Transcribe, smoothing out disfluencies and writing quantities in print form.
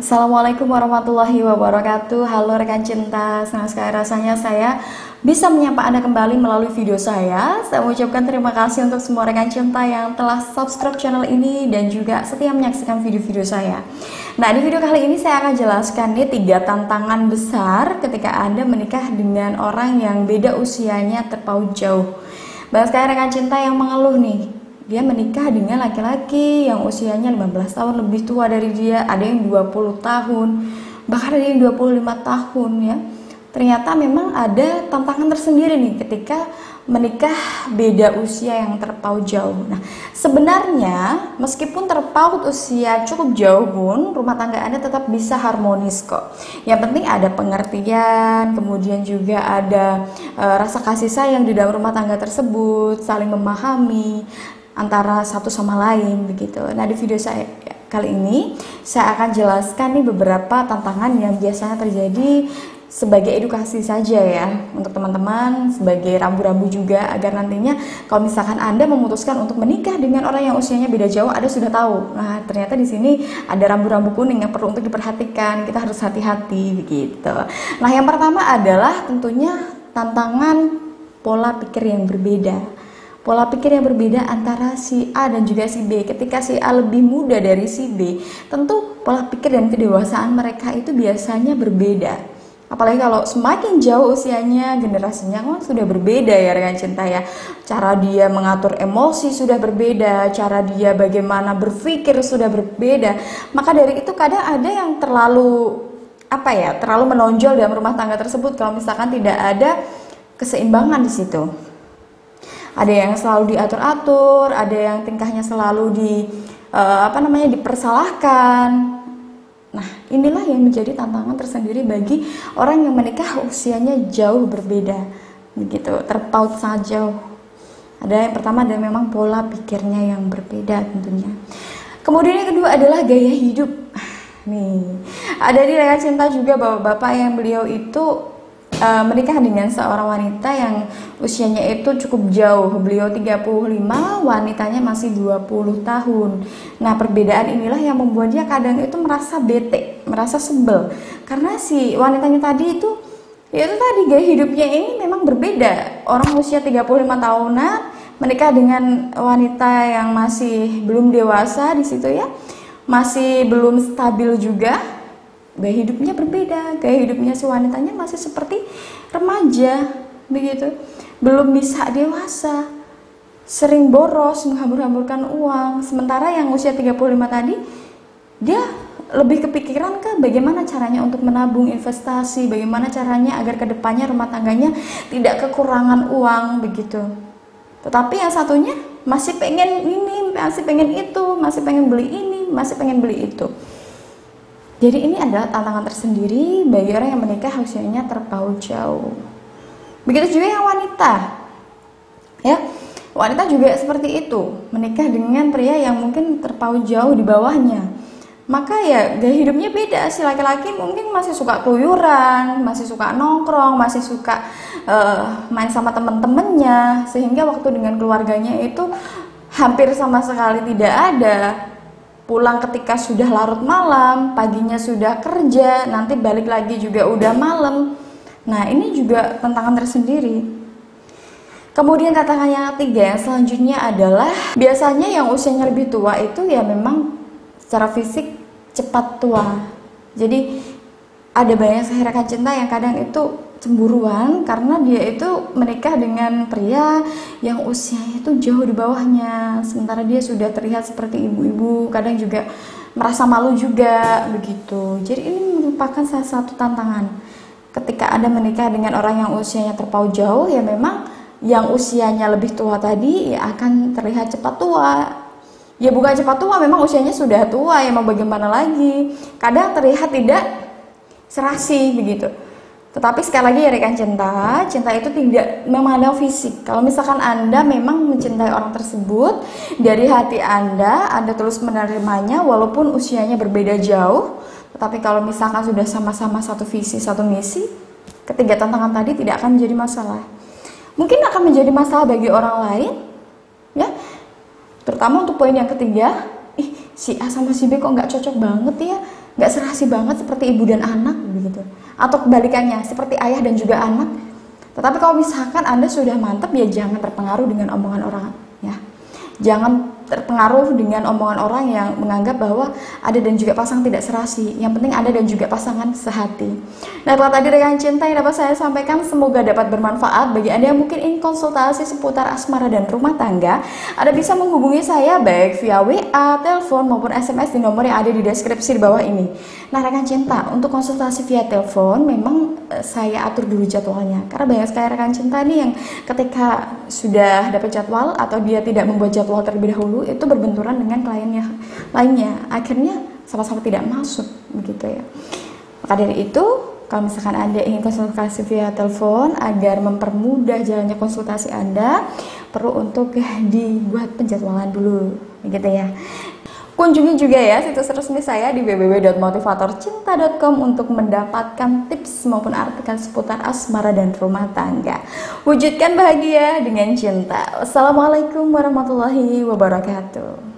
Assalamualaikum warahmatullahi wabarakatuh. Halo rekan cinta, senang sekali rasanya saya bisa menyapa Anda kembali melalui video saya. Saya mengucapkan terima kasih untuk semua rekan cinta yang telah subscribe channel ini dan juga setia menyaksikan video-video saya. Nah, di video kali ini saya akan jelaskan nih 3 tantangan besar ketika Anda menikah dengan orang yang beda usianya terpaut jauh. Banyak sekali rekan cinta yang mengeluh nih, dia menikah dengan laki-laki yang usianya 15 tahun lebih tua dari dia, ada yang 20 tahun, bahkan ada yang 25 tahun ya. Ternyata memang ada tantangan tersendiri nih ketika menikah beda usia yang terpaut jauh. Nah, sebenarnya meskipun terpaut usia cukup jauh pun rumah tangga Anda tetap bisa harmonis kok. Yang penting ada pengertian, kemudian juga ada rasa kasih sayang di dalam rumah tangga tersebut, saling memahami antara satu sama lain begitu. Nah, di video saya kali ini saya akan jelaskan nih beberapa tantangan yang biasanya terjadi sebagai edukasi saja ya untuk teman-teman, sebagai rambu-rambu juga agar nantinya kalau misalkan Anda memutuskan untuk menikah dengan orang yang usianya beda jauh, Anda sudah tahu. Nah, ternyata di sini ada rambu-rambu kuning yang perlu untuk diperhatikan. Kita harus hati-hati begitu. Nah, yang pertama adalah tentunya tantangan pola pikir yang berbeda. Pola pikir yang berbeda antara si A dan juga si B. Ketika si A lebih muda dari si B, tentu pola pikir dan kedewasaan mereka itu biasanya berbeda. Apalagi kalau semakin jauh usianya, generasinya kan sudah berbeda ya rekan cinta ya. Cara dia mengatur emosi sudah berbeda, cara dia bagaimana berpikir sudah berbeda. Maka dari itu kadang ada yang terlalu terlalu menonjol dalam rumah tangga tersebut kalau misalkan tidak ada keseimbangan di situ. Ada yang selalu diatur-atur, ada yang tingkahnya selalu dipersalahkan. Nah, inilah yang menjadi tantangan tersendiri bagi orang yang menikah usianya jauh berbeda, begitu, terpaut sangat jauh. Ada yang pertama ada memang pola pikirnya yang berbeda tentunya. Kemudian yang kedua adalah gaya hidup. Nih, ada di rekan cinta juga bapak-bapak yang beliau itu menikah dengan seorang wanita yang usianya itu cukup jauh. Beliau 35, wanitanya masih 20 tahun. Nah, perbedaan inilah yang membuat dia kadang itu merasa bete, merasa sebel. Karena si wanitanya tadi itu gaya hidupnya ini memang berbeda. Orang usia 35 tahunan menikah dengan wanita yang masih belum dewasa di situ ya. Masih belum stabil juga. Gaya hidupnya berbeda, gaya hidupnya si wanitanya masih seperti remaja begitu, belum bisa dewasa, sering boros, menghambur-hamburkan uang. Sementara yang usia 35 tadi dia lebih kepikiran ke bagaimana caranya untuk menabung investasi, bagaimana caranya agar kedepannya rumah tangganya tidak kekurangan uang begitu. Tetapi yang satunya masih pengen ini, masih pengen itu, masih pengen beli ini, masih pengen beli itu. Jadi ini adalah tantangan tersendiri bagi orang yang menikah usianya terpaut jauh. Begitu juga yang wanita. Ya, wanita juga seperti itu, menikah dengan pria yang mungkin terpaut jauh di bawahnya. Maka ya gaya hidupnya beda. Si laki-laki mungkin masih suka keluyuran, masih suka nongkrong, masih suka main sama teman-temannya, sehingga waktu dengan keluarganya itu hampir sama sekali tidak ada. Pulang ketika sudah larut malam, paginya sudah kerja, nanti balik lagi juga udah malam. Nah, ini juga tantangan tersendiri. Kemudian tantangan yang ketiga yang selanjutnya adalah biasanya yang usianya lebih tua itu ya memang secara fisik cepat tua. Jadi ada banyak rekan cinta yang kadang itu cemburuan karena dia itu menikah dengan pria yang usianya itu jauh di bawahnya, sementara dia sudah terlihat seperti ibu-ibu, kadang juga merasa malu juga begitu. Jadi ini merupakan salah satu tantangan ketika Anda menikah dengan orang yang usianya terpaut jauh. Ya memang yang usianya lebih tua tadi ya akan terlihat cepat tua. Ya bukan cepat tua, memang usianya sudah tua, ya mau bagaimana lagi, kadang terlihat tidak serasi begitu. Tetapi sekali lagi ya rekan cinta, cinta itu tidak memandang fisik. Kalau misalkan Anda memang mencintai orang tersebut dari hati Anda terus menerimanya walaupun usianya berbeda jauh. Tetapi kalau misalkan sudah sama-sama satu visi, satu misi, ketiga tantangan tadi tidak akan menjadi masalah. Mungkin akan menjadi masalah bagi orang lain, ya. Terutama untuk poin yang ketiga, si A sama si B kok nggak cocok banget ya. nggak serasi banget seperti ibu dan anak begitu, atau kebalikannya seperti ayah dan juga anak. Tetapi kalau misalkan Anda sudah mantap, ya jangan terpengaruh dengan omongan orang ya. Jangan terpengaruh dengan omongan orang yang menganggap bahwa Anda dan juga pasangan tidak serasi. Yang penting Anda dan juga pasangan sehati. Nah, itulah tadi rekan cinta yang dapat saya sampaikan. Semoga dapat bermanfaat bagi Anda yang mungkin ingin konsultasi seputar asmara dan rumah tangga. Anda bisa menghubungi saya baik via WA, telepon maupun SMS di nomor yang ada di deskripsi di bawah ini. Nah, rekan cinta, untuk konsultasi via telepon memang saya atur dulu jadwalnya. Karena banyak sekali rekan cinta nih yang ketika sudah dapat jadwal atau dia tidak membuat jadwal terlebih dahulu, itu berbenturan dengan kliennya lainnya, akhirnya sama-sama tidak masuk begitu ya. Maka dari itu, kalau misalkan Anda ingin konsultasi via telepon agar mempermudah jalannya konsultasi Anda, perlu untuk dibuat penjadwalan dulu begitu ya. Kunjungi juga ya situs resmi saya di www.motivatorcinta.com untuk mendapatkan tips maupun artikel seputar asmara dan rumah tangga. Wujudkan bahagia dengan cinta. Wassalamualaikum warahmatullahi wabarakatuh.